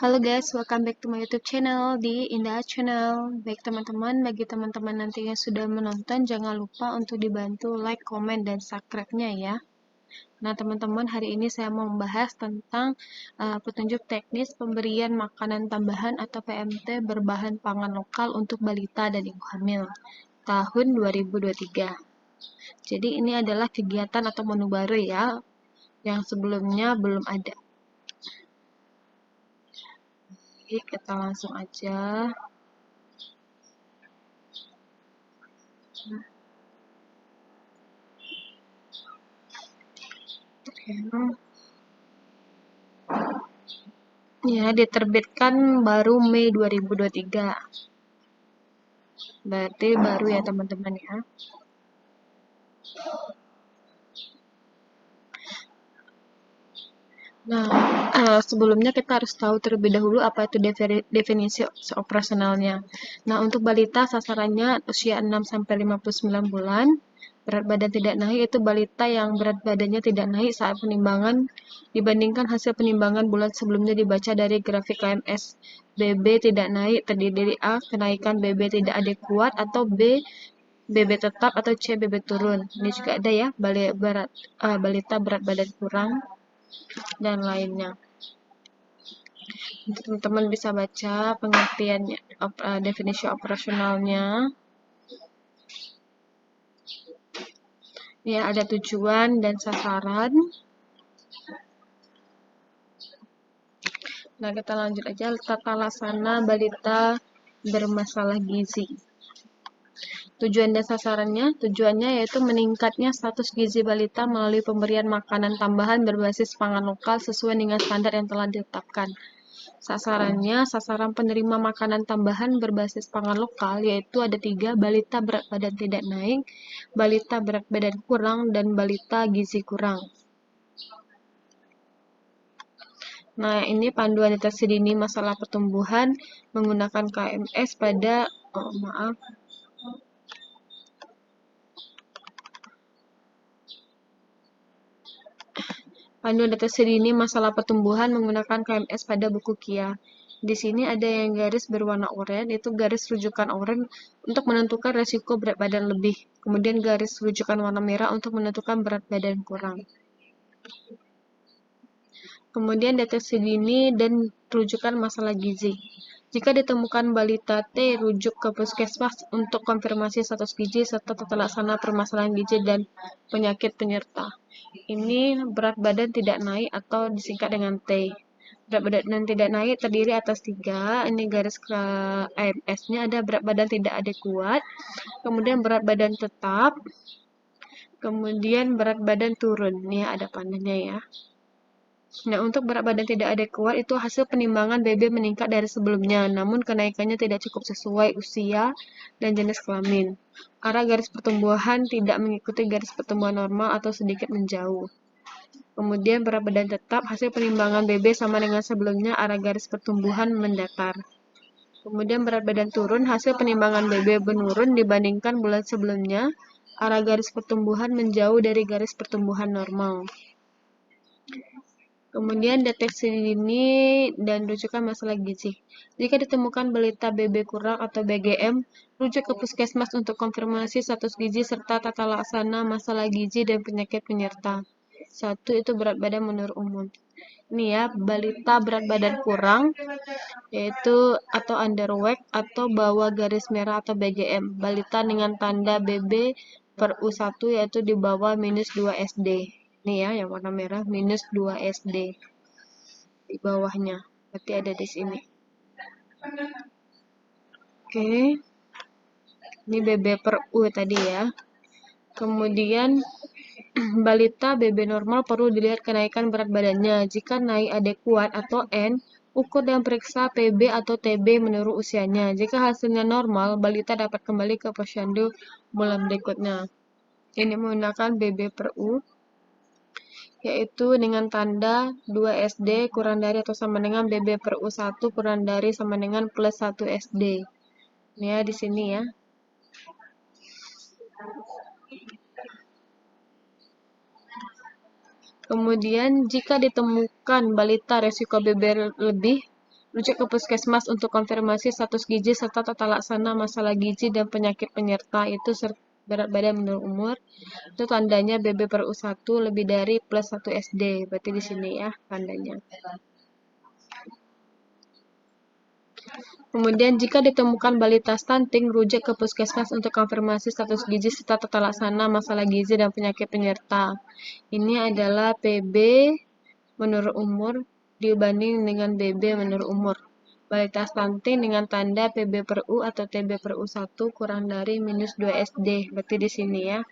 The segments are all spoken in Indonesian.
Halo guys, welcome back to my YouTube channel di Indah Channel. Baik teman-teman, bagi teman-teman nanti yang sudah menonton, jangan lupa untuk dibantu like, comment, dan subscribe-nya ya. Nah teman-teman, hari ini saya mau membahas tentang petunjuk teknis pemberian makanan tambahan atau PMT berbahan pangan lokal untuk balita dan ibu hamil tahun 2023. Jadi ini adalah kegiatan atau menu baru ya, yang sebelumnya belum ada. Jadi kita langsung aja. Ya, diterbitkan baru Mei 2023. Berarti baru ya teman-teman ya. Nah, sebelumnya kita harus tahu terlebih dahulu apa itu definisi operasionalnya. Nah, untuk balita sasarannya usia 6-59 bulan. Berat badan tidak naik itu balita yang berat badannya tidak naik saat penimbangan dibandingkan hasil penimbangan bulan sebelumnya dibaca dari grafik KMS. BB tidak naik terdiri dari A. Kenaikan BB tidak adekuat, atau B. BB tetap, atau C. BB turun. Ini juga ada ya, balita berat badan kurang dan lainnya. Teman-teman bisa baca pengertiannya, definisi operasionalnya. Ya, ada tujuan dan sasaran. Nah, kita lanjut aja, tata laksana balita bermasalah gizi. Tujuan dan sasarannya, tujuannya yaitu meningkatnya status gizi balita melalui pemberian makanan tambahan berbasis pangan lokal sesuai dengan standar yang telah ditetapkan. Sasarannya, sasaran penerima makanan tambahan berbasis pangan lokal yaitu ada 3, balita berat badan tidak naik, balita berat badan kurang, dan balita gizi kurang. Nah, ini panduan deteksi dini masalah pertumbuhan menggunakan KMS pada, panduan deteksi dini masalah pertumbuhan menggunakan KMS pada buku KIA. Di sini ada yang garis berwarna oranye, itu garis rujukan oranye untuk menentukan resiko berat badan lebih. Kemudian garis rujukan warna merah untuk menentukan berat badan kurang. Kemudian deteksi dini dan rujukan masalah gizi. Jika ditemukan balita T, rujuk ke puskesmas untuk konfirmasi status gizi serta tata laksana permasalahan gizi dan penyakit penyerta. Ini berat badan tidak naik atau disingkat dengan T. Berat badan tidak naik terdiri atas 3. Ini garis ke AMS-nya ada berat badan tidak adekuat, kemudian berat badan tetap, kemudian berat badan turun. Ini ada panahnya ya. Nah, untuk berat badan tidak adekuat itu hasil penimbangan BB meningkat dari sebelumnya, namun kenaikannya tidak cukup sesuai usia dan jenis kelamin. Arah garis pertumbuhan tidak mengikuti garis pertumbuhan normal atau sedikit menjauh. Kemudian berat badan tetap, hasil penimbangan BB sama dengan sebelumnya, arah garis pertumbuhan mendatar. Kemudian berat badan turun, hasil penimbangan BB menurun dibandingkan bulan sebelumnya, arah garis pertumbuhan menjauh dari garis pertumbuhan normal. Kemudian deteksi dini dan rujukan masalah gizi. Jika ditemukan balita BB kurang atau BGM, rujuk ke puskesmas untuk konfirmasi status gizi serta tata laksana masalah gizi dan penyakit penyerta. 1 itu berat badan menurut umum. Ini ya, balita berat badan kurang, yaitu atau underweight atau bawah garis merah atau BGM. Balita dengan tanda BB per U1 yaitu di bawah -2 SD. Ini ya, yang warna merah -2 SD di bawahnya. Berarti ada di sini. Oke. Ini BB per U tadi ya. Kemudian balita BB normal perlu dilihat kenaikan berat badannya. Jika naik adekuat atau N, ukur dan periksa PB atau TB menurut usianya. Jika hasilnya normal, balita dapat kembali ke posyandu bulan berikutnya. Ini menggunakan BB per U, yaitu dengan tanda 2 SD kurang dari atau sama dengan BB per U1 kurang dari sama dengan plus 1 SD. Ini ya, di sini ya. Kemudian, jika ditemukan balita resiko BB lebih, Rujuk ke puskesmas untuk konfirmasi status gizi serta tata laksana masalah gizi dan penyakit penyerta itu berat badan menurut umur. Itu tandanya BB/U1 lebih dari +1 SD. Berarti di sini ya tandanya. Kemudian jika ditemukan balita stunting, rujuk ke puskesmas untuk konfirmasi status gizi serta tata laksana masalah gizi dan penyakit penyerta. Ini adalah PB menurut umur dibanding dengan BB menurut umur. Balita stunting dengan tanda PB/U atau TB/U1 kurang dari -2 SD. Berarti di sini ya.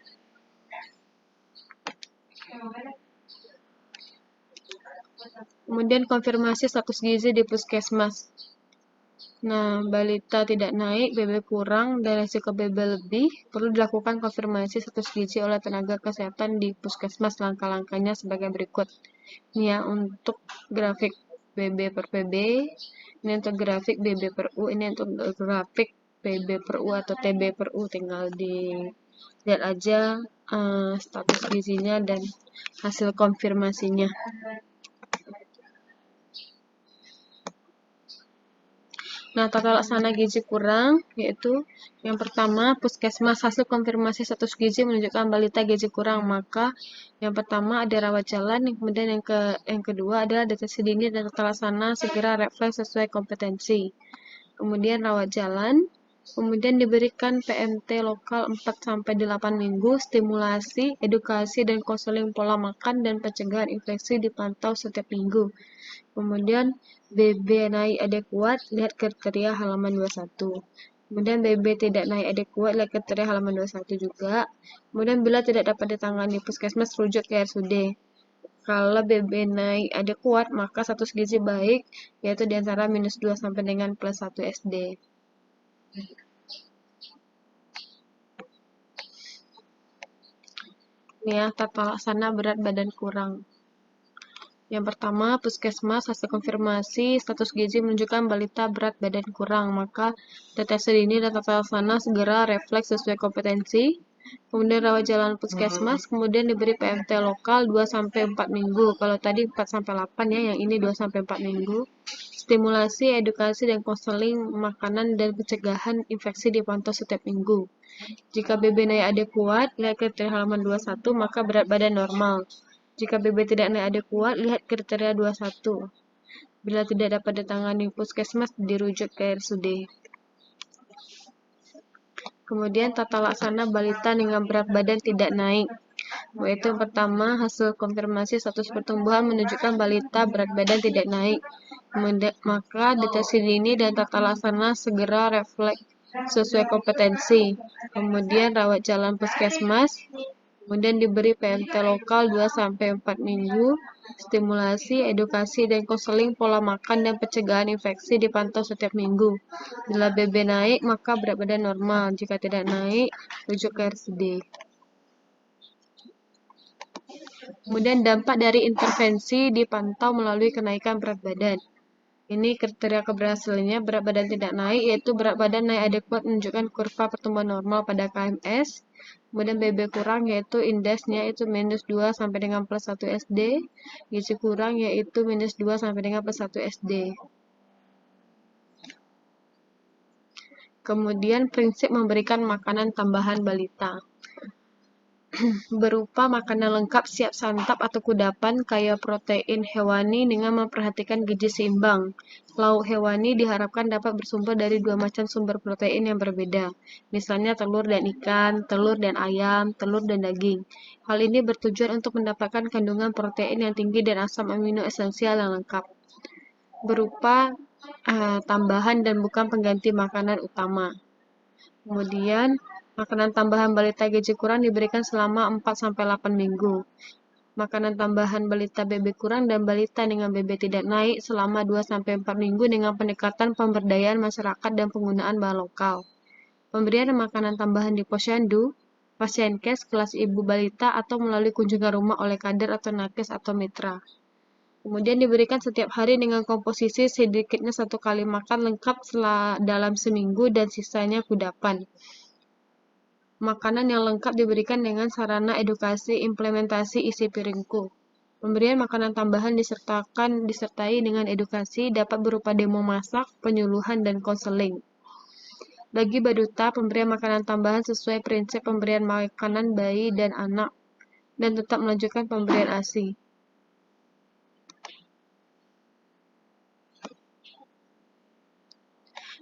Kemudian konfirmasi status gizi di puskesmas. Nah, balita tidak naik, BB kurang, dan resiko BB lebih, perlu dilakukan konfirmasi status gizi oleh tenaga kesehatan di puskesmas. Langkah-langkahnya sebagai berikut. Ini ya, untuk grafik BB per PB, ini untuk grafik BB/U, ini untuk grafik PB/U atau TB/U, tinggal dilihat aja status gizinya dan hasil konfirmasinya. Nah, tata laksana gizi kurang yaitu yang pertama, puskesmas hasil konfirmasi status gizi menunjukkan balita gizi kurang, maka yang pertama ada rawat jalan, kemudian yang kedua adalah deteksi dini dan tata laksana segera refleks sesuai kompetensi. Kemudian rawat jalan, kemudian diberikan PMT lokal 4-8 minggu, stimulasi, edukasi dan konseling pola makan dan pencegahan infeksi dipantau setiap minggu. Kemudian BB naik adekuat, lihat kriteria halaman 21. Kemudian BB tidak naik adekuat, lihat kriteria halaman 21 juga. Kemudian bila tidak dapat ditangani puskesmas, rujuk ke RSUD. Kalau BB naik adekuat, maka status gizi baik, yaitu di antara -2 sampai dengan +1 SD. Ini ya, tata laksana berat badan kurang. Yang pertama, puskesmas hasil konfirmasi status gizi menunjukkan balita berat badan kurang, maka deteksi dini dan tata laksana segera refleks sesuai kompetensi. Kemudian rawat jalan puskesmas, kemudian diberi PMT lokal 2-4 minggu. Kalau tadi 4-8 ya, yang ini 2-4 minggu. Stimulasi, edukasi, dan konseling makanan dan pencegahan infeksi dipantau setiap minggu. Jika BB naik adekuat, lihat kriteria halaman 21, maka berat badan normal. Jika BB tidak naik adekuat, lihat kriteria 21. Bila tidak dapat ditangani puskesmas, dirujuk ke RSUD. Kemudian tata laksana balita dengan berat badan tidak naik. Yaitu yang pertama, hasil konfirmasi status pertumbuhan menunjukkan balita berat badan tidak naik. Maka deteksi dini dan tata laksana segera refleks sesuai kompetensi. Kemudian rawat jalan puskesmas. Kemudian diberi PMT lokal 2-4 minggu, stimulasi, edukasi, dan konseling pola makan dan pencegahan infeksi dipantau setiap minggu. Bila BB naik, maka berat badan normal. Jika tidak naik, rujuk ke RSUD. Kemudian dampak dari intervensi dipantau melalui kenaikan berat badan. Ini kriteria keberhasilannya, berat badan tidak naik, yaitu berat badan naik adekuat menunjukkan kurva pertumbuhan normal pada KMS. Kemudian BB kurang, yaitu indeksnya itu -2 sampai dengan +1 SD. Gizi kurang, yaitu -2 sampai dengan +1 SD. Kemudian prinsip memberikan makanan tambahan balita. Berupa makanan lengkap siap santap atau kudapan kaya protein hewani dengan memperhatikan gizi seimbang. Lauk hewani diharapkan dapat bersumber dari 2 macam sumber protein yang berbeda, misalnya telur dan ikan, telur dan ayam, telur dan daging. Hal ini bertujuan untuk mendapatkan kandungan protein yang tinggi dan asam amino esensial yang lengkap. Berupa tambahan dan bukan pengganti makanan utama. Kemudian, makanan tambahan balita gizi kurang diberikan selama 4-8 minggu. Makanan tambahan balita BB kurang dan balita dengan BB tidak naik selama 2-4 minggu dengan pendekatan pemberdayaan masyarakat dan penggunaan bahan lokal. Pemberian makanan tambahan di posyandu, pasienkes, kelas ibu balita atau melalui kunjungan rumah oleh kader atau nakes atau mitra. Kemudian diberikan setiap hari dengan komposisi sedikitnya 1 kali makan lengkap dalam seminggu dan sisanya kudapan. Makanan yang lengkap diberikan dengan sarana edukasi implementasi isi piringku. Pemberian makanan tambahan disertai dengan edukasi, dapat berupa demo masak, penyuluhan, dan konseling. Bagi Baduta, pemberian makanan tambahan sesuai prinsip pemberian makanan bayi dan anak, dan tetap melanjutkan pemberian ASI.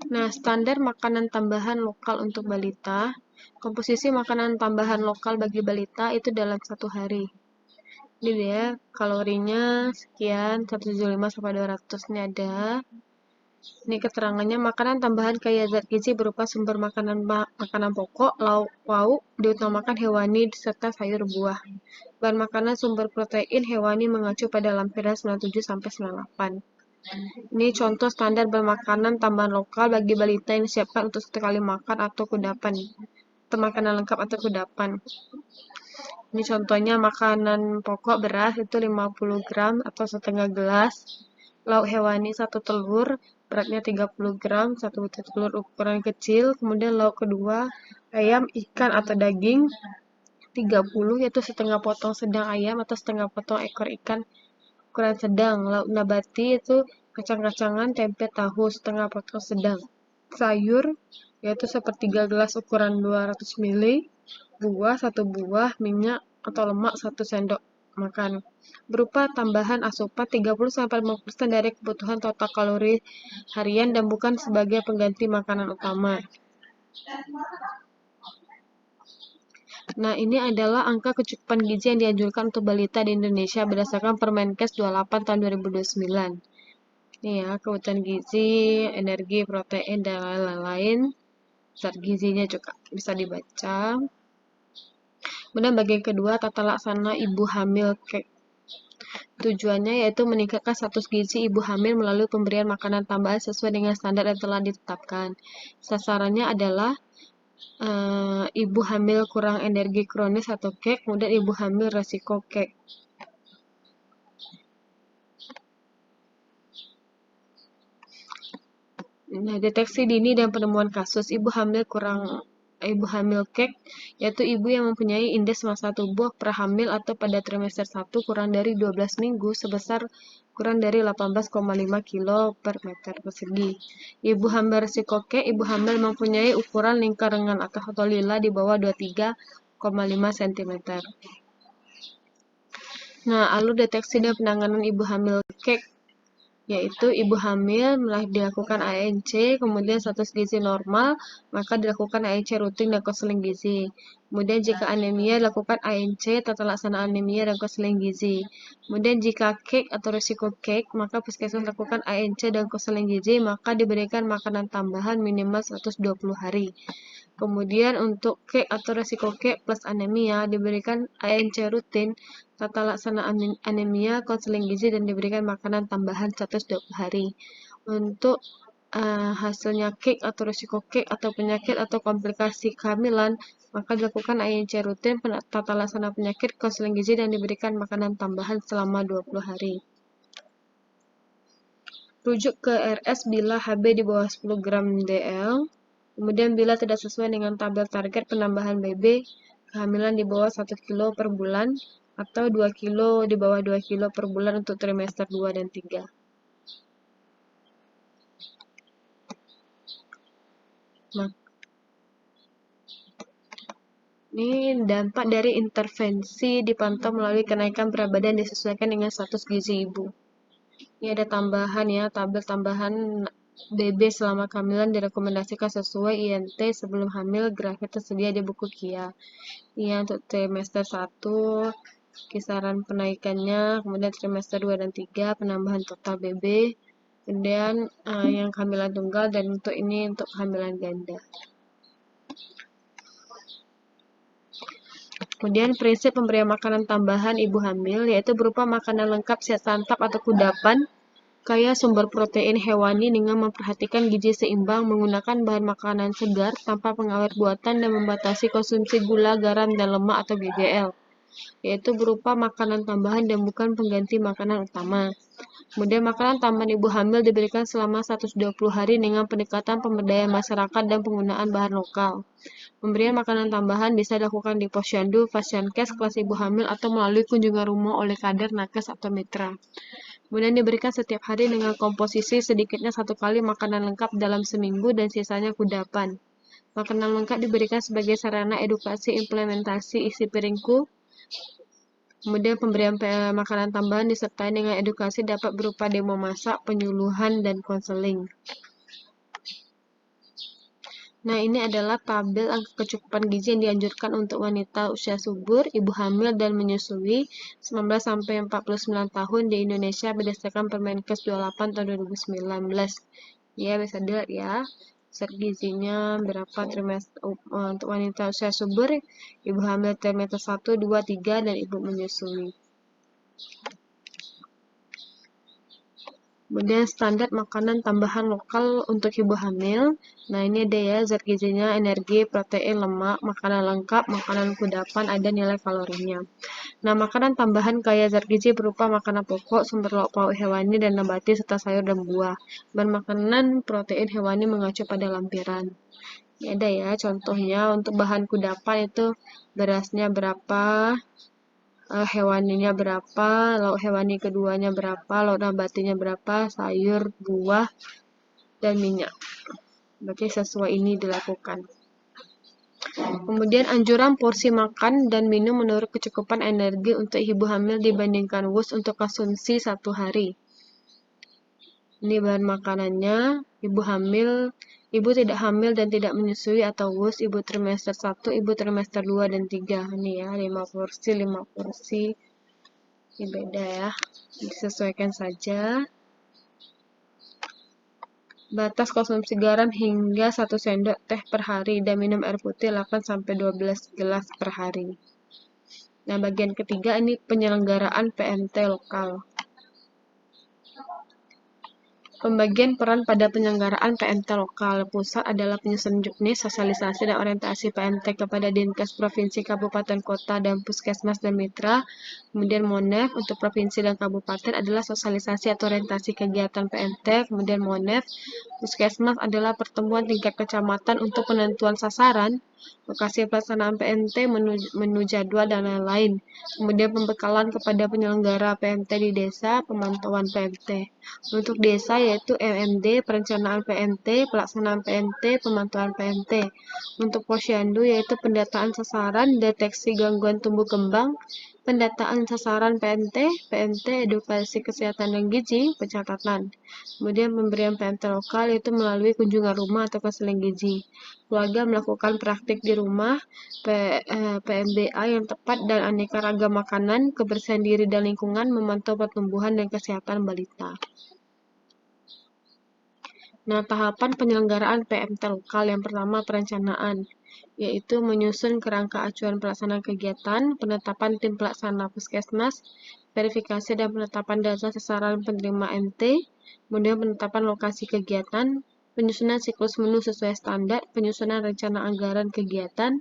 Nah, standar makanan tambahan lokal untuk balita. Komposisi makanan tambahan lokal bagi balita itu dalam satu hari. Ini dia, kalorinya sekian, 175 sampai 200 ini ada. Ini keterangannya, makanan tambahan kaya zat gizi berupa sumber makanan pokok, lauk pauk, diutamakan hewani serta sayur buah. Bahan makanan sumber protein hewani mengacu pada lampiran 97 sampai 98. Ini contoh standar bermakanan tambahan lokal bagi balita yang disiapkan untuk satu kali makan atau kudapan. Atau makanan lengkap atau kudapan. Ini contohnya makanan pokok beras itu 50 gram atau setengah gelas. Lauk hewani 1 telur, beratnya 30 gram, 1 butir telur ukuran kecil. Kemudian lauk kedua, ayam, ikan atau daging 30, yaitu setengah potong sedang ayam atau setengah potong ekor ikan ukuran sedang. Lauk nabati itu kacang-kacangan, tempe, tahu setengah potong sedang. Sayur yaitu sepertiga gelas ukuran 200 ml, buah 1 buah, minyak atau lemak 1 sendok makan. Berupa tambahan asupan 30-50% dari kebutuhan total kalori harian dan bukan sebagai pengganti makanan utama. Nah, ini adalah angka kecukupan gizi yang dianjurkan untuk balita di Indonesia berdasarkan Permenkes 28 tahun 2029. Ini ya, kebutuhan gizi, energi, protein, dan lain-lain. Zat gizinya juga bisa dibaca. Kemudian bagian kedua, tata laksana ibu hamil cake. Tujuannya yaitu meningkatkan status gizi ibu hamil melalui pemberian makanan tambahan sesuai dengan standar yang telah ditetapkan. Sasarannya adalah ibu hamil kurang energi kronis atau KEK, kemudian ibu hamil resiko KEK. Nah, deteksi dini dan penemuan kasus ibu hamil KEK, yaitu ibu yang mempunyai indeks massa tubuh prahamil atau pada trimester 1 kurang dari 12 minggu sebesar kurang dari 18,5 kg per meter persegi. Ibu hamil resiko KEK, ibu hamil mempunyai ukuran lingkar lengan atas atau lila di bawah 23,5 cm. Nah, alur deteksi dan penanganan ibu hamil KEK yaitu ibu hamil dilakukan ANC, kemudian status gizi normal, maka dilakukan ANC rutin dan konseling gizi. Kemudian jika anemia dilakukan ANC, tata laksana anemia dan konseling gizi. Kemudian jika KEK atau risiko KEK, maka puskesmas lakukan ANC dan konseling gizi, maka diberikan makanan tambahan minimal 120 hari. Kemudian untuk KEK atau risiko KEK plus anemia diberikan ANC rutin, tata laksana anemia, konseling gizi, dan diberikan makanan tambahan 120 hari. Untuk hasilnya KEK atau risiko KEK atau penyakit atau komplikasi kehamilan, maka dilakukan ANC rutin, tata laksana penyakit, konseling gizi, dan diberikan makanan tambahan selama 20 hari. Rujuk ke RS bila HB di bawah 10 gram DL. Kemudian bila tidak sesuai dengan tabel target penambahan BB, kehamilan di bawah 1 kilo per bulan atau 2 kilo di bawah 2 kilo per bulan untuk trimester 2 dan 3. Nah, ini dampak dari intervensi dipantau melalui kenaikan berat badan disesuaikan dengan status gizi ibu. Ini ada tambahan ya, tabel tambahan BB selama kehamilan direkomendasikan sesuai INT sebelum hamil, grafik tersedia di buku KIA. Ini untuk trimester 1, kisaran penaikannya, kemudian trimester 2 dan 3, penambahan total BB, kemudian yang kehamilan tunggal, dan untuk ini untuk kehamilan ganda. Kemudian prinsip pemberian makanan tambahan ibu hamil, yaitu berupa makanan lengkap siap santap atau kudapan, kaya sumber protein hewani dengan memperhatikan gizi seimbang, menggunakan bahan makanan segar tanpa pengawet buatan, dan membatasi konsumsi gula, garam, dan lemak atau GGL. yaitu berupa makanan tambahan dan bukan pengganti makanan utama. Kemudian makanan tambahan ibu hamil diberikan selama 120 hari dengan pendekatan pemberdayaan masyarakat dan penggunaan bahan lokal. Pemberian makanan tambahan bisa dilakukan di posyandu, fasyankes, kelas ibu hamil, atau melalui kunjungan rumah oleh kader, nakes, atau mitra. Kemudian diberikan setiap hari dengan komposisi sedikitnya 1 kali makanan lengkap dalam seminggu dan sisanya kudapan. Makanan lengkap diberikan sebagai sarana edukasi implementasi isi piringku. Kemudian pemberian makanan tambahan disertai dengan edukasi dapat berupa demo masak, penyuluhan, dan konseling. Nah, ini adalah tabel angka kecukupan gizi yang dianjurkan untuk wanita usia subur, ibu hamil, dan menyusui 19-49 tahun di Indonesia berdasarkan Permenkes 28 tahun 2019. Ya, bisa dilihat ya. Zat gizinya berapa trimester untuk wanita usia subur, ibu hamil trimester 1, 2, 3, dan ibu menyusui. Kemudian standar makanan tambahan lokal untuk ibu hamil. Nah, ini ada ya zat gizinya, energi, protein, lemak, makanan lengkap, makanan kudapan, ada nilai kalorinya. Nah, makanan tambahan kaya zat gizi berupa makanan pokok, sumber lauk pauk hewani dan nabati, serta sayur dan buah. Dan makanan protein hewani mengacu pada lampiran. Ini ada ya contohnya untuk bahan kudapan itu berasnya berapa, hewaninya berapa, lauk hewani keduanya berapa, lauk nabatinya berapa, sayur, buah, dan minyak. Berarti sesuai ini dilakukan. Kemudian anjuran porsi makan dan minum menurut kecukupan energi untuk ibu hamil dibandingkan WUS untuk konsumsi 1 hari. Ini bahan makanannya, ibu tidak hamil dan tidak menyusui atau WUS, ibu trimester 1, ibu trimester 2 dan 3. Ini ya, 5 porsi. Ini beda ya, disesuaikan saja. Batas konsumsi garam hingga 1 sendok teh per hari dan minum air putih 8-12 gelas per hari. Nah, bagian ketiga ini penyelenggaraan PMT lokal. Pembagian peran pada penyelenggaraan PMT lokal. Pusat adalah penyusun juknis, sosialisasi, dan orientasi PMT kepada Dinkes Provinsi, Kabupaten, Kota, dan Puskesmas dan Mitra. Kemudian MONEF untuk Provinsi dan Kabupaten adalah sosialisasi atau orientasi kegiatan PMT. Kemudian MONEF, Puskesmas adalah pertemuan tingkat kecamatan untuk penentuan sasaran, lokasi pelaksanaan PMT, menu jadwal, dan lain-lain. Kemudian pembekalan kepada penyelenggara PMT di desa, pemantauan PMT. Untuk desa yaitu MMD, perencanaan PMT, pelaksanaan PMT, pemantauan PMT. Untuk posyandu yaitu pendataan sasaran, deteksi gangguan tumbuh kembang, pendataan sasaran PMT, edukasi kesehatan dan gizi, pencatatan. Kemudian pemberian PMT lokal yaitu melalui kunjungan rumah atau konseling gizi. Keluarga melakukan praktik di rumah, PMBA yang tepat dan aneka ragam makanan, kebersihan diri dan lingkungan, memantau pertumbuhan dan kesehatan balita. Nah, tahapan penyelenggaraan PMT lokal yang pertama perencanaan, yaitu menyusun kerangka acuan pelaksanaan kegiatan, penetapan tim pelaksana puskesmas, verifikasi dan penetapan data sasaran penerima MT, kemudian penetapan lokasi kegiatan, penyusunan siklus menu sesuai standar, penyusunan rencana anggaran kegiatan,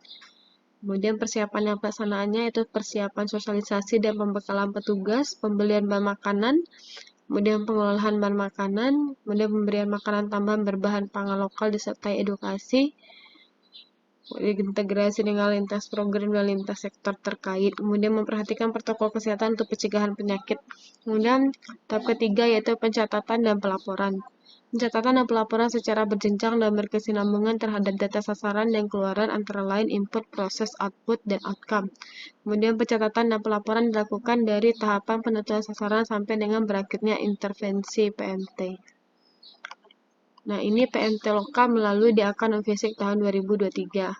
kemudian persiapan yang pelaksanaannya itu persiapan sosialisasi dan pembekalan petugas, pembelian bahan makanan, kemudian pengelolaan bahan makanan, kemudian pemberian makanan tambahan berbahan pangan lokal disertai edukasi, integrasi dengan lintas program dan lintas sektor terkait, kemudian memperhatikan protokol kesehatan untuk pencegahan penyakit. Kemudian tahap ketiga yaitu pencatatan dan pelaporan. Pencatatan dan pelaporan secara berjenjang dan berkesinambungan terhadap data sasaran dan keluaran antara lain input, proses, output, dan outcome. Kemudian pencatatan dan pelaporan dilakukan dari tahapan penentuan sasaran sampai dengan berakhirnya intervensi PMT. Nah, ini PMT lokal melalui DAK non-fisik tahun 2023.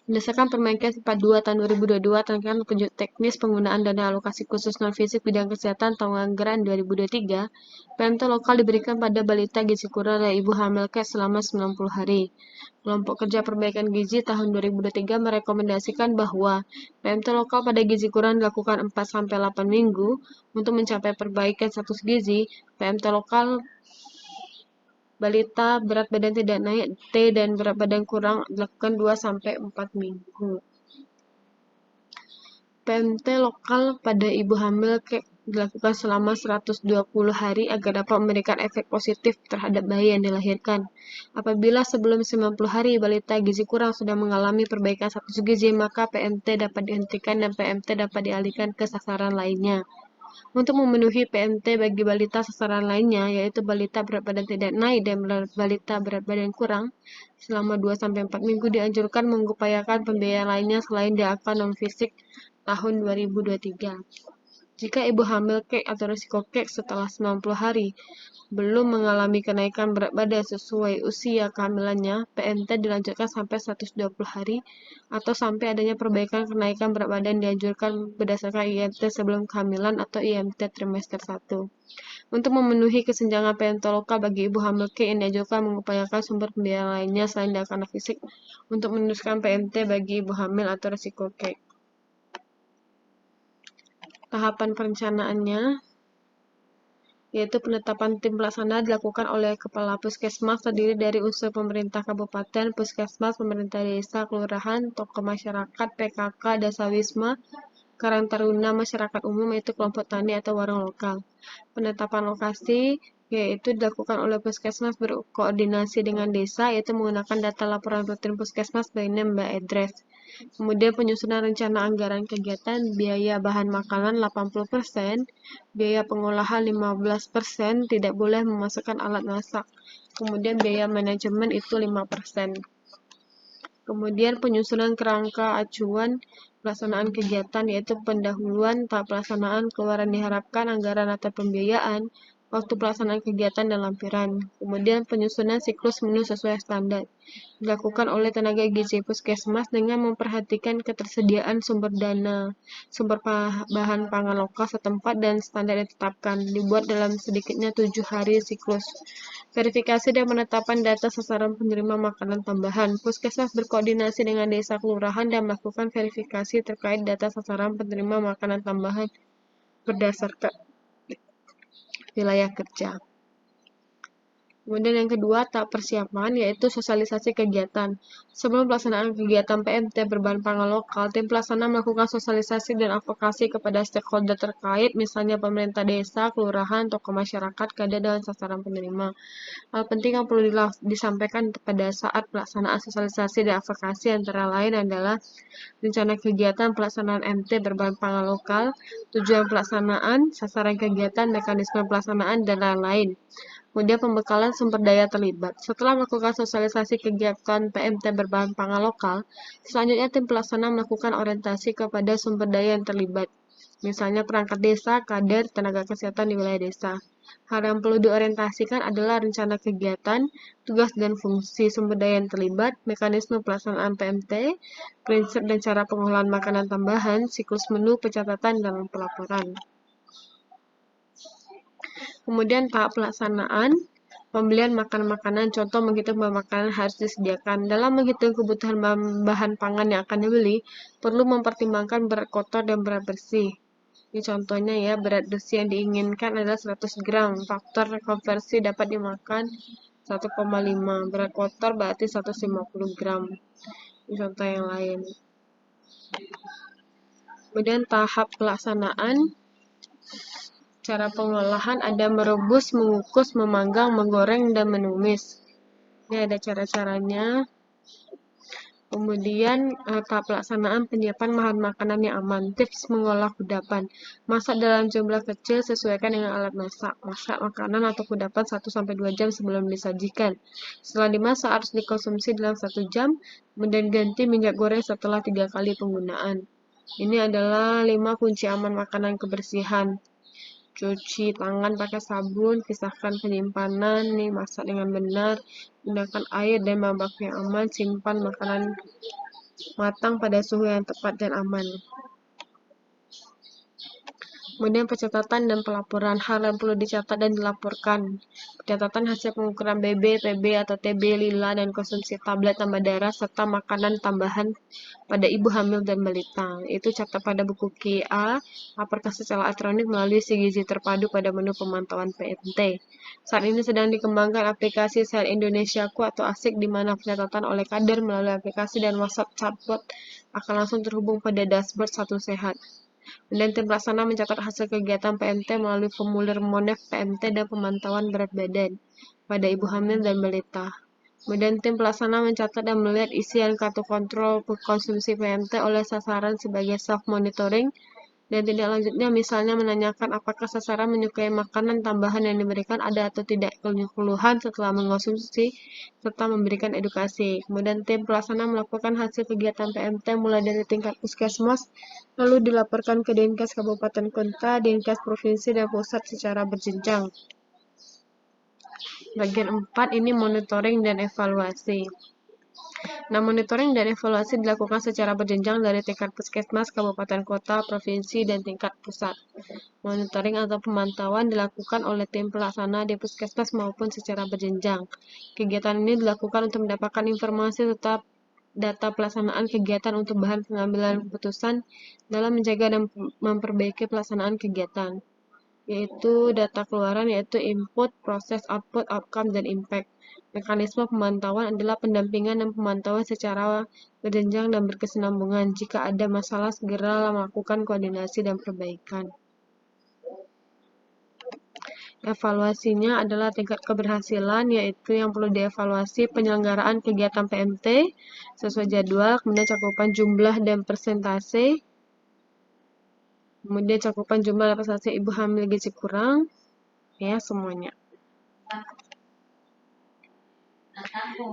Berdasarkan Permenkes 42 tahun 2022 tentang petunjuk teknis penggunaan dana alokasi khusus non-fisik bidang kesehatan tahun anggaran 2023, PMT lokal diberikan pada balita gizi kurang dan ibu hamil kes selama 90 hari. Kelompok kerja perbaikan gizi tahun 2023 merekomendasikan bahwa PMT lokal pada gizi kurang dilakukan 4-8 minggu untuk mencapai perbaikan status gizi. PMT lokal balita berat badan tidak naik T dan berat badan kurang dilakukan 2-4 minggu. PMT lokal pada ibu hamil kek dilakukan selama 120 hari agar dapat memberikan efek positif terhadap bayi yang dilahirkan. Apabila sebelum 90 hari balita gizi kurang sudah mengalami perbaikan status gizi, maka PMT dapat dihentikan dan PMT dapat dialihkan ke sasaran lainnya. Untuk memenuhi PMT bagi balita sasaran lainnya, yaitu balita berat badan tidak naik dan balita berat badan kurang, selama 2-4 minggu dianjurkan mengupayakan pembiayaan lainnya selain DAK non-fisik tahun 2023. Jika ibu hamil kek atau risiko kek setelah 90 hari belum mengalami kenaikan berat badan sesuai usia kehamilannya, PMT dilanjutkan sampai 120 hari atau sampai adanya perbaikan kenaikan berat badan dianjurkan berdasarkan IMT sebelum kehamilan atau IMT trimester 1. Untuk memenuhi kesenjangan PMT lokal bagi ibu hamil kek yang dianjurkan mengupayakan sumber pembiayaan lainnya selain dari fisik untuk meneruskan PMT bagi ibu hamil atau risiko kek. Tahapan perencanaannya yaitu penetapan tim pelaksana dilakukan oleh Kepala Puskesmas terdiri dari unsur pemerintah kabupaten, puskesmas, pemerintah desa, kelurahan, tokoh masyarakat, PKK, Dasawisma, Karang Taruna, masyarakat umum yaitu kelompok tani atau warung lokal. Penetapan lokasi yaitu dilakukan oleh puskesmas berkoordinasi dengan desa yaitu menggunakan data laporan rutin puskesmas by name by address. Kemudian penyusunan rencana anggaran kegiatan, biaya bahan makanan 80%, biaya pengolahan 15%, tidak boleh memasukkan alat masak. Kemudian biaya manajemen itu 5%. Kemudian penyusunan kerangka acuan pelaksanaan kegiatan yaitu pendahuluan, tahap pelaksanaan, keluaran diharapkan, anggaran atau pembiayaan, waktu pelaksanaan kegiatan dan lampiran. Kemudian penyusunan siklus menu sesuai standar dilakukan oleh tenaga gizi puskesmas dengan memperhatikan ketersediaan sumber dana, sumber bahan pangan lokal setempat dan standar yang ditetapkan. Dibuat dalam sedikitnya 7 hari siklus. Verifikasi dan penetapan data sasaran penerima makanan tambahan. Puskesmas berkoordinasi dengan desa kelurahan dan melakukan verifikasi terkait data sasaran penerima makanan tambahan berdasarkan wilayah kerja. Kemudian yang kedua, tahap persiapan, yaitu sosialisasi kegiatan. Sebelum pelaksanaan kegiatan PMT berbahan pangan lokal, tim pelaksana melakukan sosialisasi dan advokasi kepada stakeholder terkait, misalnya pemerintah desa, kelurahan, tokoh masyarakat, kadar dan sasaran penerima. Hal penting yang perlu disampaikan pada saat pelaksanaan sosialisasi dan advokasi antara lain adalah rencana kegiatan pelaksanaan MT berbahan pangan lokal, tujuan pelaksanaan, sasaran kegiatan, mekanisme pelaksanaan, dan lain-lain. Kemudian pembekalan sumber daya terlibat. Setelah melakukan sosialisasi kegiatan PMT berbahan pangan lokal, selanjutnya tim pelaksana melakukan orientasi kepada sumber daya yang terlibat. Misalnya perangkat desa, kader, tenaga kesehatan di wilayah desa. Hal yang perlu diorientasikan adalah rencana kegiatan, tugas dan fungsi sumber daya yang terlibat, mekanisme pelaksanaan PMT, prinsip dan cara pengolahan makanan tambahan, siklus menu, pencatatan, dan pelaporan. Kemudian tahap pelaksanaan, pembelian makanan-makanan, contoh menghitung bahan makanan harus disediakan. Dalam menghitung kebutuhan bahan pangan yang akan dibeli, perlu mempertimbangkan berat kotor dan berat bersih. Ini contohnya ya, berat bersih yang diinginkan adalah 100 gram. Faktor konversi dapat dimakan 1,5. Berat kotor berarti 150 gram. Ini contoh yang lain. Kemudian tahap pelaksanaan, cara pengolahan ada merebus, mengukus, memanggang, menggoreng, dan menumis. Ini ada cara-caranya. Kemudian tahap pelaksanaan penyiapan bahan makanan yang aman. Tips mengolah kudapan. Masak dalam jumlah kecil sesuaikan dengan alat masak. Masak makanan atau kudapan 1-2 jam sebelum disajikan. Setelah dimasak harus dikonsumsi dalam 1 jam. Kemudian ganti minyak goreng setelah 3 kali penggunaan. Ini adalah 5 kunci aman makanan kebersihan. Cuci tangan pakai sabun, pisahkan penyimpanan, masak dengan benar, gunakan air dan bahan baku yang aman, simpan makanan matang pada suhu yang tepat dan aman. Kemudian pencatatan dan pelaporan hal yang perlu dicatat dan dilaporkan. Pencatatan hasil pengukuran BB, PB atau TB, lila, dan konsumsi tablet tambah darah serta makanan tambahan pada ibu hamil dan balita. Itu catat pada buku QA, laporkan secara elektronik melalui si gizi terpadu pada menu pemantauan PMT. Saat ini sedang dikembangkan aplikasi Sehat Indonesiaku atau ASIK di mana pencatatan oleh kader melalui aplikasi dan WhatsApp chatbot akan langsung terhubung pada dashboard Satu Sehat. Dan tim pelaksana mencatat hasil kegiatan PMT melalui formulir Monef PMT dan pemantauan berat badan pada ibu hamil dan balita. Kemudian tim pelaksana mencatat dan melihat isian kartu kontrol konsumsi PMT oleh sasaran sebagai self-monitoring. Dan tindak lanjutnya misalnya menanyakan apakah sasaran menyukai makanan tambahan yang diberikan, ada atau tidak keluhan setelah mengonsumsi, serta memberikan edukasi. Kemudian tim pelaksana melakukan hasil kegiatan PMT mulai dari tingkat puskesmas, lalu dilaporkan ke Dinkes Kabupaten Kota, Dinkes Provinsi, dan Pusat secara berjenjang. Bagian 4 ini monitoring dan evaluasi. Nah, monitoring dan evaluasi dilakukan secara berjenjang dari tingkat puskesmas, kabupaten kota, provinsi, dan tingkat pusat. Monitoring atau pemantauan dilakukan oleh tim pelaksana di puskesmas maupun secara berjenjang. Kegiatan ini dilakukan untuk mendapatkan informasi tetap data pelaksanaan kegiatan untuk bahan pengambilan keputusan dalam menjaga dan memperbaiki pelaksanaan kegiatan, yaitu data keluaran, yaitu input, proses, output, outcome, dan impact. Mekanisme pemantauan adalah pendampingan dan pemantauan secara berjenjang dan berkesinambungan. Jika ada masalah, segera melakukan koordinasi dan perbaikan. Evaluasinya adalah tingkat keberhasilan, yaitu yang perlu dievaluasi penyelenggaraan kegiatan PMT sesuai jadwal, kemudian cakupan jumlah dan persentase, kemudian cakupan jumlah dan persentase ibu hamil gizi kurang, ya semuanya.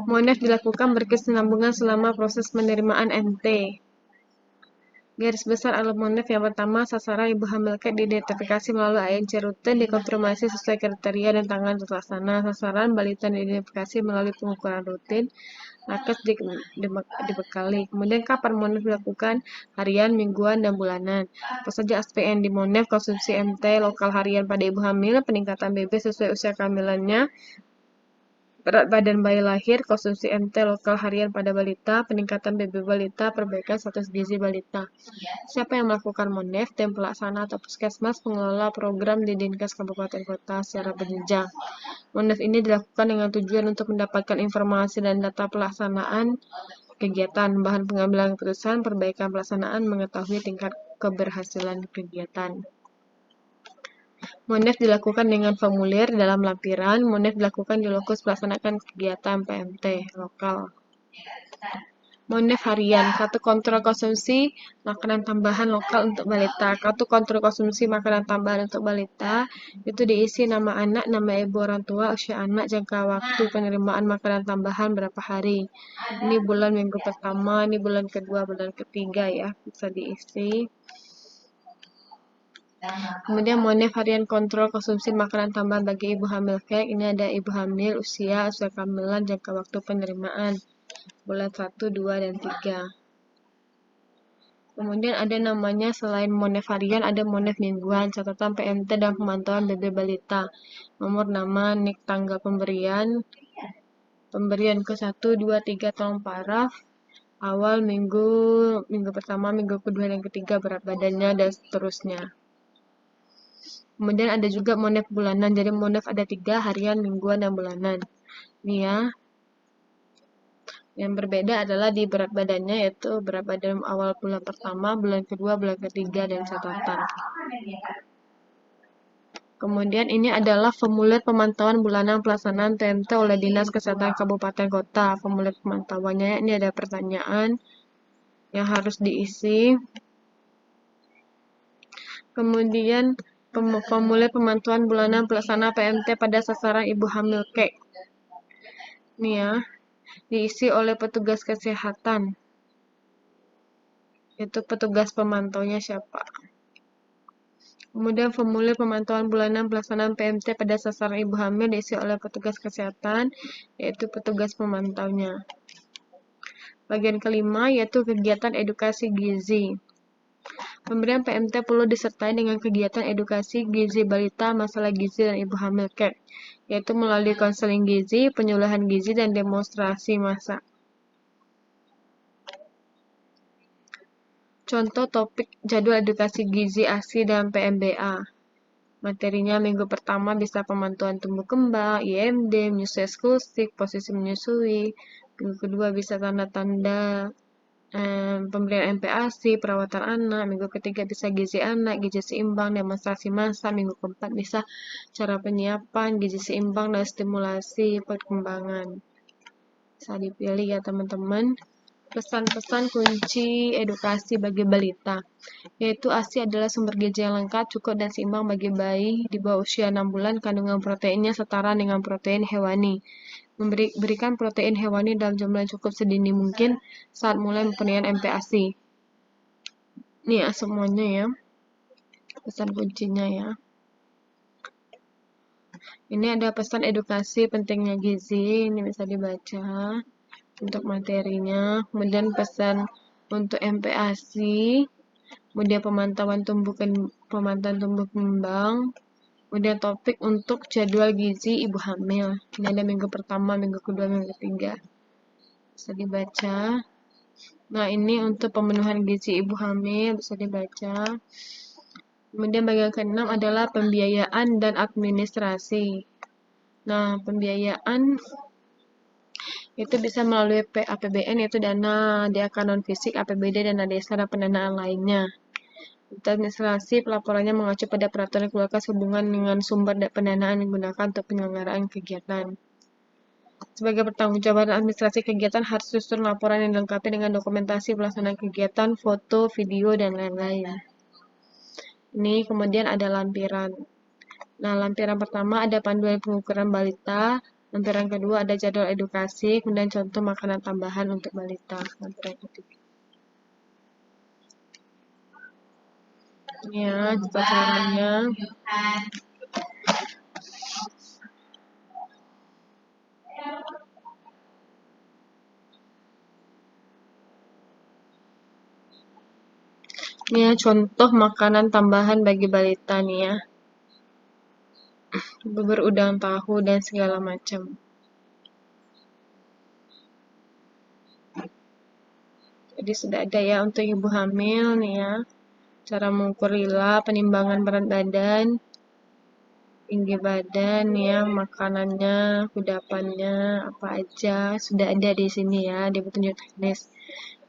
Monef dilakukan berkesinambungan selama proses penerimaan MT. Garis besar alat Monef yang pertama, sasaran ibu hamil KET diidentifikasi melalui ANC rutin, dikonfirmasi sesuai kriteria dan tanggal terlaksana. Sasaran balita diidentifikasi melalui pengukuran rutin, nakes dibekali. Kemudian kapan Monef dilakukan? Harian, mingguan, dan bulanan. Apa saja aspek yang di Monef? Konsumsi MT lokal harian pada ibu hamil, peningkatan BB sesuai usia kehamilannya, berat badan bayi lahir, konsumsi MT lokal harian pada balita, peningkatan BB balita, perbaikan status gizi balita. Siapa yang melakukan Monef? Tim pelaksana atau puskesmas, pengelola program di Dinkes Kabupaten Kota secara berjenjang. Monef ini dilakukan dengan tujuan untuk mendapatkan informasi dan data pelaksanaan kegiatan, bahan pengambilan keputusan, perbaikan pelaksanaan, mengetahui tingkat keberhasilan kegiatan. Monef dilakukan dengan formulir dalam lampiran. Monef dilakukan di lokus melaksanakan kegiatan PMT lokal. Monef harian, kartu kontrol konsumsi makanan tambahan lokal untuk balita. Kartu kontrol konsumsi makanan tambahan untuk balita itu diisi nama anak, nama ibu orang tua, usia anak, jangka waktu penerimaan makanan tambahan berapa hari. Ini bulan minggu pertama, ini bulan kedua, bulan ketiga ya, bisa diisi. Kemudian Monef harian kontrol konsumsi makanan tambahan bagi ibu hamil KEK. Ini ada ibu hamil, usia kehamilan, jangka waktu penerimaan bulan 1, 2, dan 3. Kemudian ada namanya selain Monef harian ada Monef mingguan, catatan PMT dan pemantauan BB balita. Nomor nama, nik tanggal pemberian ke 1, 2, 3 tolong paraf, awal minggu pertama, minggu kedua, dan ketiga, berat badannya, dan seterusnya. Kemudian ada juga Monef bulanan, jadi Monef ada 3, harian, mingguan, dan bulanan. Ini ya. Yang berbeda adalah di berat badannya, yaitu berat badan awal bulan pertama, bulan kedua, bulan ketiga, dan catatan. Kemudian ini adalah formulir pemantauan bulanan pelaksanaan PMT oleh Dinas Kesehatan Kabupaten Kota. Formulir pemantauannya ini ada pertanyaan yang harus diisi. Kemudian formulir pemantauan bulanan pelaksana PMT pada sasaran ibu hamil KEK. Ini ya, diisi oleh petugas kesehatan. Itu petugas pemantaunya siapa. Kemudian formulir pemantauan bulanan pelaksanaan PMT pada sasaran ibu hamil diisi oleh petugas kesehatan, yaitu petugas pemantaunya. Bagian kelima yaitu kegiatan edukasi gizi. Pemberian PMT perlu disertai dengan kegiatan edukasi gizi balita, masalah gizi dan ibu hamil (KEG), yaitu melalui konseling gizi, penyuluhan gizi, dan demonstrasi massa. Contoh topik jadwal edukasi gizi ASI dan PMBA. Materinya minggu pertama bisa pemantuan tumbuh kembang, IMD, menyusui eksklusif, posisi menyusui. Minggu kedua bisa tanda-tanda pemberian MPASI, perawatan anak. Minggu ketiga bisa gizi anak, gizi seimbang, demonstrasi massa. Minggu keempat bisa cara penyiapan, gizi seimbang, dan stimulasi perkembangan. Bisa dipilih ya teman-teman. Pesan-pesan kunci edukasi bagi balita, yaitu ASI adalah sumber gizi yang lengkap, cukup, dan seimbang bagi bayi di bawah usia 6 bulan. Kandungan proteinnya setara dengan protein hewani. Berikan protein hewani dalam jumlah yang cukup sedini mungkin saat mulai pemberian MPASI. Ini ya semuanya ya, pesan kuncinya ya. Ini ada pesan edukasi pentingnya gizi, ini bisa dibaca untuk materinya. Kemudian pesan untuk MPASI, kemudian pemantauan tumbuh kembang, kemudian topik untuk jadwal gizi ibu hamil. Ini ada minggu pertama, minggu kedua, minggu ketiga. Bisa dibaca. Nah, ini untuk pemenuhan gizi ibu hamil, bisa dibaca. Kemudian bagian ke-6 adalah pembiayaan dan administrasi. Nah, pembiayaan itu bisa melalui APBN, yaitu dana DAK non-fisik, APBD, dana desa, dan pendanaan lainnya. Untuk administrasi, pelaporannya mengacu pada peraturan keluarga sehubungan dengan sumber pendanaan yang digunakan untuk penyelenggaraan kegiatan. Sebagai pertanggungjawaban administrasi kegiatan harus susun laporan yang dilengkapi dengan dokumentasi pelaksanaan kegiatan, foto, video, dan lain-lain. Ini kemudian ada lampiran. Nah, lampiran pertama ada panduan pengukuran balita, lampiran kedua ada jadwal edukasi, kemudian contoh makanan tambahan untuk balita. Lampiran ketiga. Ya, caranya. Ini ya, contoh makanan tambahan bagi balita nih ya. Bubur udang, tahu, dan segala macam. Jadi sudah ada ya untuk ibu hamil nih ya. Cara mengukur lila, penimbangan berat badan, tinggi badan ya, makanannya, kudapannya, apa aja sudah ada di sini ya, di petunjuk teknis.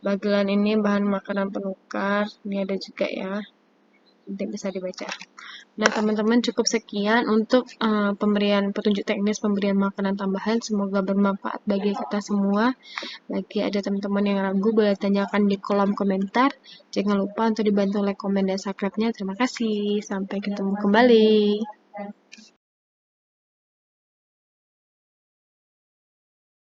Bagian ini bahan makanan penukar, ini ada juga ya. Nanti bisa dibaca. Nah, teman-teman cukup sekian untuk pemberian petunjuk teknis pemberian makanan tambahan. Semoga bermanfaat bagi kita semua. Bagi ada teman-teman yang ragu, boleh tanyakan di kolom komentar. Jangan lupa untuk dibantu like, komen, dan subscribe-nya. Terima kasih. Sampai ketemu kembali.